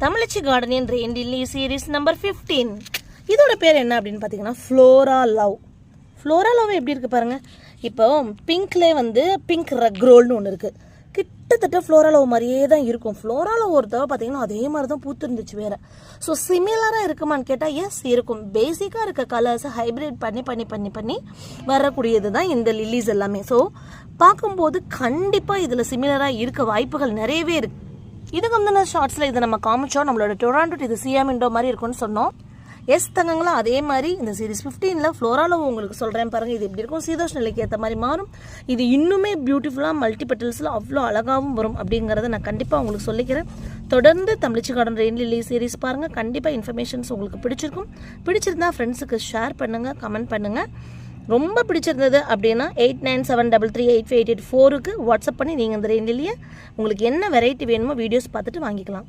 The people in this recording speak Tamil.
தமிழச்சி கார்டனின் ரெயின் லில்லி சீரீஸ் நம்பர் 15. இதோட பேர் என்ன அப்படின்னு பார்த்தீங்கன்னா ஃப்ளோரா லவ். ஃப்ளோரா லவ் எப்படி இருக்குது பாருங்கள். இப்போ பிங்க்லேயே வந்து பிங்க் ரக்ரோல்னு ஒன்று இருக்குது. கிட்டத்தட்ட ஃப்ளோரா லவ் மாதிரியே தான் இருக்கும். ஃப்ளோரா லவ் ஒரு தடவை பார்த்தீங்கன்னா அதே மாதிரி தான் பூத்துருந்துச்சு வேறு. ஸோ சிமிலராக இருக்குமான்னு கேட்டால் எஸ் இருக்கும். பேசிக்காக இருக்க கலர்ஸை ஹைப்ரிட் பண்ணி வரக்கூடியது தான் இந்த லில்லிஸ் எல்லாமே. ஸோ பார்க்கும்போது கண்டிப்பாக இதில் சிமிலராக இருக்க வாய்ப்புகள் நிறையவே இருக்குது. இதுக்கு முந்தின ஷார்ட்ஸில் இதை நம்ம காமிச்சோம். நம்மளோட டொராண்டோ இது சிஎம் இண்டோ மாதிரி இருக்கும்னு சொன்னோம். எஸ் தங்கங்களா, அதே மாதிரி இந்த சீரீஸ் 15ல் ஃப்ளோராவில் உங்களுக்கு சொல்கிறேன் பாருங்கள். இது எப்படி இருக்கும், சீதோஷ் நிலைக்கு ஏற்ற மாதிரி மாறும். இது இன்னுமே பியூட்டிஃபுல்லாக மல்டிபெட்டல்ஸில் அவ்வளோ அழகாகவும் வரும் அப்படிங்கிறத நான் கண்டிப்பாக உங்களுக்கு சொல்லிக்கிறேன். தொடர்ந்து தமிழச்சி கார்டன் ரெயின் லில்லி சீரீஸ் பாருங்கள். கண்டிப்பாக இன்ஃபர்மேஷன்ஸ் உங்களுக்கு பிடிச்சிருக்கும். பிடிச்சிருந்தா ஃப்ரெண்ட்ஸுக்கு ஷேர் பண்ணுங்கள், கமெண்ட் பண்ணுங்கள். ரொம்ப பிடிச்சிருந்தது அப்படின்னா 8973385884க்கு வாட்ஸ்அப் பண்ணி நீங்கள் இந்த ரெயின் லில்லியை உங்களுக்கு என்ன வெரைட்டி வேணுமோ வீடியோஸ் பார்த்துட்டு வாங்கிக்கலாம்.